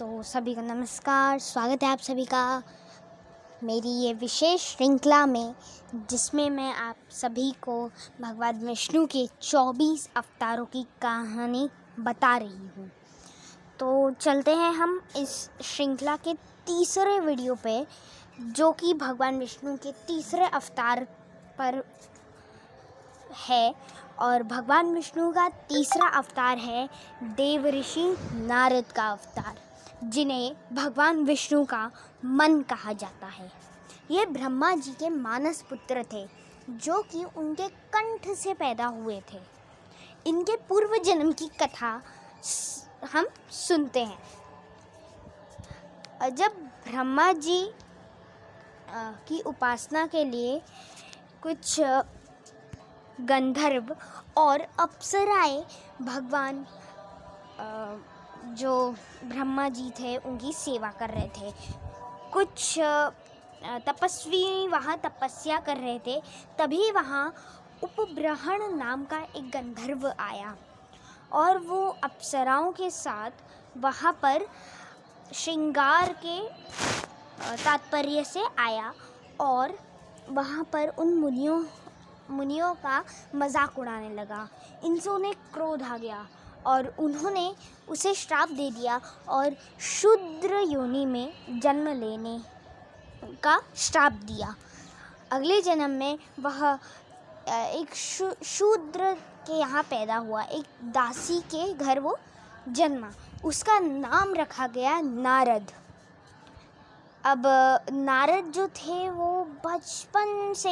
तो सभी को नमस्कार, स्वागत है आप सभी का मेरी ये विशेष श्रृंखला में, जिसमें मैं आप सभी को भगवान विष्णु के 24 अवतारों की कहानी बता रही हूँ। तो चलते हैं हम इस श्रृंखला के तीसरे वीडियो पे, जो कि भगवान विष्णु के तीसरे अवतार पर है। और भगवान विष्णु का तीसरा अवतार है देव ऋषि नारद का अवतार, जिन्हें भगवान विष्णु का मन कहा जाता है। ये ब्रह्मा जी के मानस पुत्र थे, जो कि उनके कंठ से पैदा हुए थे। इनके पूर्व जन्म की कथा हम सुनते हैं। जब ब्रह्मा जी की उपासना के लिए कुछ गंधर्व और अप्सराएं भगवान जो ब्रह्मा जी थे उनकी सेवा कर रहे थे। कुछ तपस्वी वहाँ तपस्या कर रहे थे, तभी वहाँ उपब्रहण नाम का एक गंधर्व आया और वो अप्सराओं के साथ वहाँ पर श्रृंगार के तात्पर्य से आया और वहाँ पर उन मुनियों का मजाक उड़ाने लगा। इनसे उन्हें क्रोध आ गया और उन्होंने उसे श्राप दे दिया और शूद्र योनि में जन्म लेने का श्राप दिया। अगले जन्म में वह एक शूद्र के यहाँ पैदा हुआ, एक दासी के घर वो जन्मा। उसका नाम रखा गया नारद। अब नारद जो थे वो बचपन से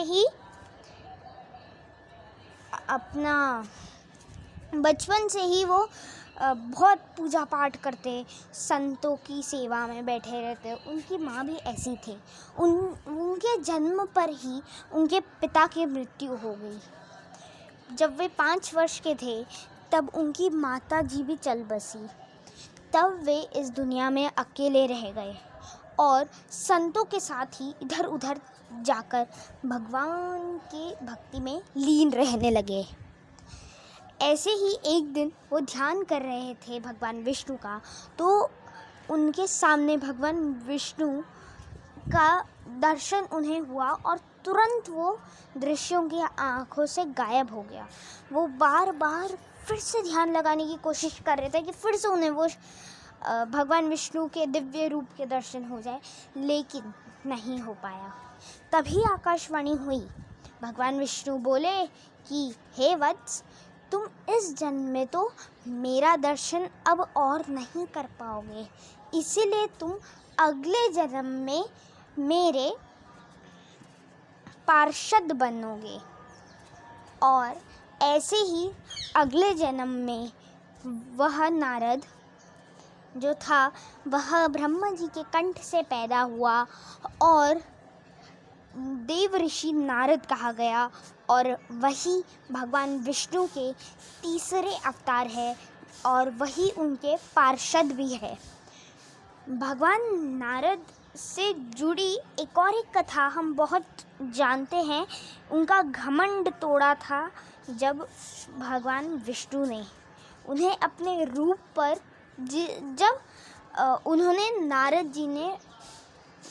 ही वो बहुत पूजा पाठ करते, संतों की सेवा में बैठे रहते। उनकी माँ भी ऐसी थी। उनके जन्म पर ही उनके पिता की मृत्यु हो गई। जब वे 5 वर्ष के थे तब उनकी माता जी भी चल बसी। तब वे इस दुनिया में अकेले रह गए और संतों के साथ ही इधर उधर जाकर भगवान की भक्ति में लीन रहने लगे। ऐसे ही एक दिन वो ध्यान कर रहे थे भगवान विष्णु का, तो उनके सामने भगवान विष्णु का दर्शन उन्हें हुआ और तुरंत वो दृश्यों की आँखों से गायब हो गया। वो बार बार फिर से ध्यान लगाने की कोशिश कर रहे थे कि फिर से उन्हें वो भगवान विष्णु के दिव्य रूप के दर्शन हो जाए, लेकिन नहीं हो पाया। तभी आकाशवाणी हुई। भगवान विष्णु बोले कि हे वत्स, तुम इस जन्म में तो मेरा दर्शन अब और नहीं कर पाओगे, इसीलिए तुम अगले जन्म में मेरे पार्षद बनोगे। और ऐसे ही अगले जन्म में वह नारद जो था वह ब्रह्मा जी के कंठ से पैदा हुआ और देव ऋषि नारद कहा गया, और वही भगवान विष्णु के तीसरे अवतार है और वही उनके पार्षद भी है। भगवान नारद से जुड़ी एक और एक कथा हम बहुत जानते हैं। उनका घमंड तोड़ा था जब भगवान विष्णु ने उन्हें अपने रूप पर जब उन्होंने नारद जी ने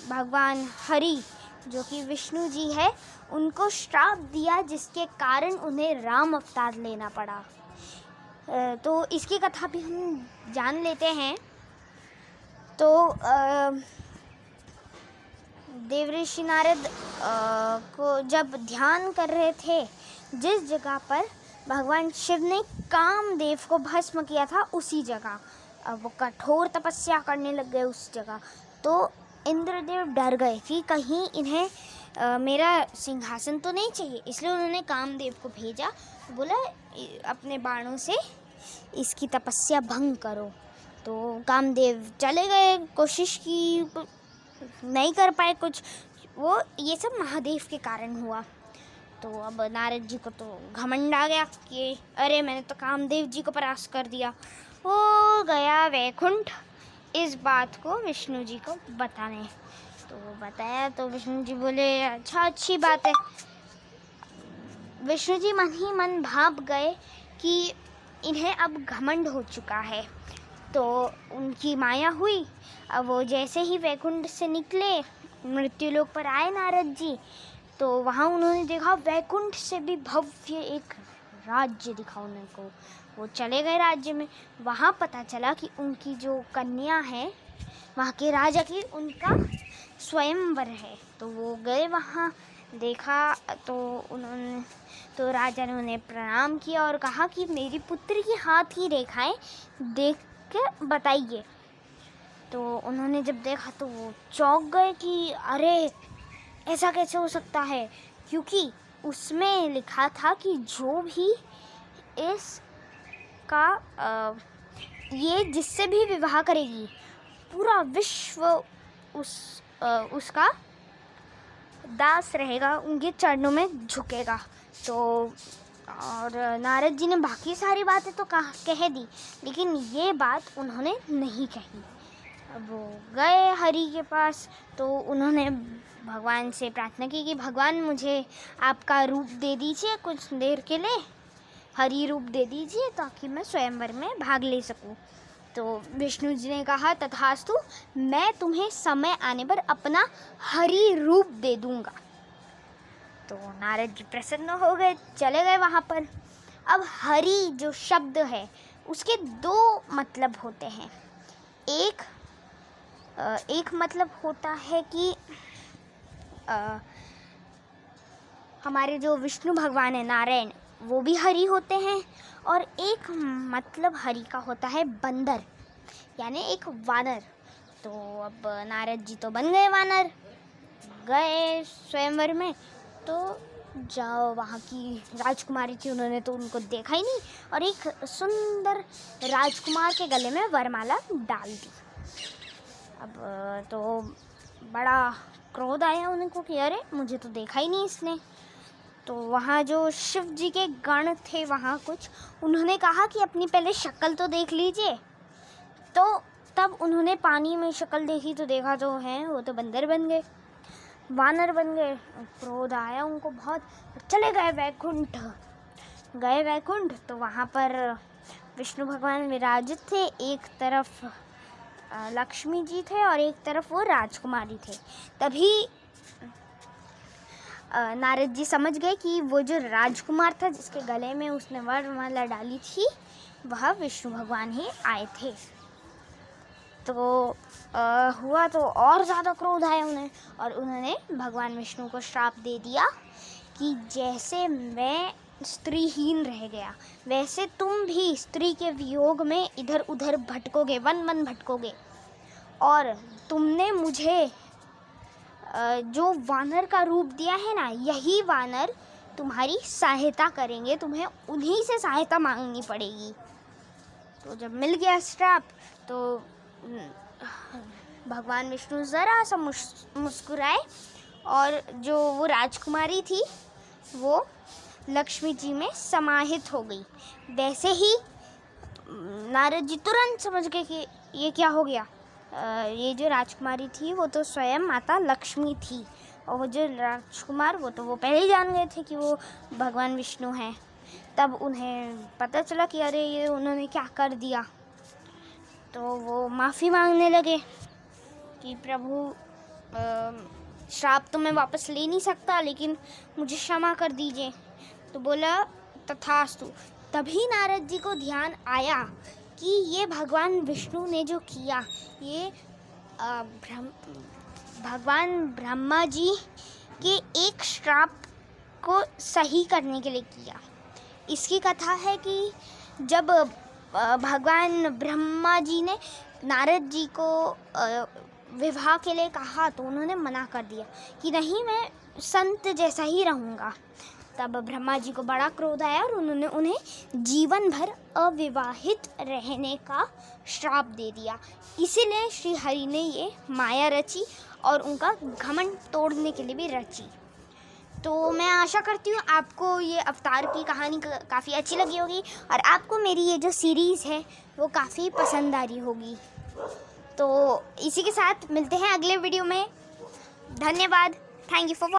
भगवान हरि जो कि विष्णु जी है उनको श्राप दिया, जिसके कारण उन्हें राम अवतार लेना पड़ा। तो इसकी कथा भी हम जान लेते हैं। तो देवऋषि नारद को जब ध्यान कर रहे थे, जिस जगह पर भगवान शिव ने कामदेव को भस्म किया था उसी जगह वो कठोर तपस्या करने लग गए उस जगह। तो इंद्रदेव डर गए कि कहीं इन्हें मेरा सिंहासन तो नहीं चाहिए, इसलिए उन्होंने कामदेव को भेजा। बोला अपने बाणों से इसकी तपस्या भंग करो। तो कामदेव चले गए, कोशिश की, नहीं कर पाए कुछ। वो ये सब महादेव के कारण हुआ। तो अब नारद जी को तो घमंड आ गया कि अरे मैंने तो कामदेव जी को परास्त कर दिया। वो गया वैकुंठ इस बात को विष्णु जी को बताने। तो बताया तो विष्णु जी बोले अच्छा, अच्छी बात है। विष्णु जी मन ही मन भाप गए कि इन्हें अब घमंड हो चुका है। तो उनकी माया हुई अब वो जैसे ही वैकुंठ से निकले, मृत्युलोक पर आए नारद जी, तो वहाँ उन्होंने देखा वैकुंठ से भी भव्य एक राज्य दिखा उनको। वो चले गए राज्य में। वहाँ पता चला कि उनकी जो कन्या है, वहाँ के राजा की, उनका स्वयंवर है। तो वो गए वहाँ, देखा तो राजा ने उन्हें प्रणाम किया और कहा कि मेरी पुत्री की हाथ की रेखाएं देख के बताइए। तो उन्होंने जब देखा तो वो चौंक गए कि अरे ऐसा कैसे हो सकता है, क्योंकि उसमें लिखा था कि जो भी इसका ये जिससे भी विवाह करेगी, पूरा विश्व उसका दास रहेगा, उनके चरणों में झुकेगा। तो और नारद जी ने बाकी सारी बातें तो कह दी, लेकिन ये बात उन्होंने नहीं कही। अब वो गए हरि के पास, तो उन्होंने भगवान से प्रार्थना की कि भगवान मुझे आपका रूप दे दीजिए, कुछ देर के लिए हरि रूप दे दीजिए ताकि मैं स्वयंवर में भाग ले सकूं। तो विष्णु जी ने कहा तथास्तु, मैं तुम्हें समय आने पर अपना हरि रूप दे दूंगा। तो नारद जी प्रसन्न हो गए, चले गए वहाँ पर। अब हरि जो शब्द है उसके दो मतलब होते हैं। एक मतलब होता है कि हमारे जो विष्णु भगवान है नारायण, वो भी हरि होते हैं। और एक मतलब हरि का होता है बंदर, यानी एक वानर। तो अब नारद जी तो बन गए वानर, गए स्वयंवर में। तो जाओ, वहाँ की राजकुमारी थी, उन्होंने तो उनको देखा ही नहीं और एक सुंदर राजकुमार के गले में वरमाला डाल दी। अब तो बड़ा क्रोध आया उनको कि अरे मुझे तो देखा ही नहीं इसने। तो वहाँ जो शिव जी के गण थे वहाँ कुछ, उन्होंने कहा कि अपनी पहले शक्ल तो देख लीजिए। तो तब उन्होंने पानी में शक्ल देखी तो देखा तो है वो तो बंदर बन गए, वानर बन गए। क्रोध आया उनको बहुत, चले गए वैकुंठ। तो वहाँ पर विष्णु भगवान विराजित थे, एक तरफ लक्ष्मी जी थे और एक तरफ वो राजकुमारी थे। तभी नारद जी समझ गए कि वो जो राजकुमार था जिसके गले में उसने वरमाला डाली थी, वह विष्णु भगवान ही आए थे। तो हुआ तो और ज़्यादा क्रोध आया उन्हें और उन्होंने भगवान विष्णु को श्राप दे दिया कि जैसे मैं स्त्रीहीन रह गया, वैसे तुम भी स्त्री के वियोग में इधर उधर भटकोगे, वन वन भटकोगे। और तुमने मुझे जो वानर का रूप दिया है ना, यही वानर तुम्हारी सहायता करेंगे, तुम्हें उन्हीं से सहायता मांगनी पड़ेगी। तो जब मिल गया श्राप तो भगवान विष्णु ज़रा सा मुस्कुराए और जो वो राजकुमारी थी वो लक्ष्मी जी में समाहित हो गई। वैसे ही नारद जी तुरंत समझ गए कि ये क्या हो गया। ये जो राजकुमारी थी वो तो स्वयं माता लक्ष्मी थी, और वो जो राजकुमार वो पहले ही जान गए थे कि वो भगवान विष्णु हैं। तब उन्हें पता चला कि अरे ये उन्होंने क्या कर दिया। तो वो माफ़ी मांगने लगे कि प्रभु श्राप तो मैं वापस ले नहीं सकता, लेकिन मुझे क्षमा कर दीजिए। तो बोला तथास्तु। तभी नारद जी को ध्यान आया कि ये भगवान विष्णु ने जो किया, ये भगवान ब्रह्मा जी के एक श्राप को सही करने के लिए किया। इसकी कथा है कि जब भगवान ब्रह्मा जी ने नारद जी को विवाह के लिए कहा तो उन्होंने मना कर दिया कि नहीं, मैं संत जैसा ही रहूँगा। तब ब्रह्मा जी को बड़ा क्रोध आया और उन्होंने उन्हें जीवन भर अविवाहित रहने का श्राप दे दिया। इसीलिए श्री हरि ने ये माया रची और उनका घमंड तोड़ने के लिए भी रची। तो मैं आशा करती हूँ आपको ये अवतार की कहानी काफ़ी अच्छी लगी होगी और आपको मेरी ये जो सीरीज़ है वो काफ़ी पसंद आ रही होगी। तो इसी के साथ मिलते हैं अगले वीडियो में। धन्यवाद। Thank you for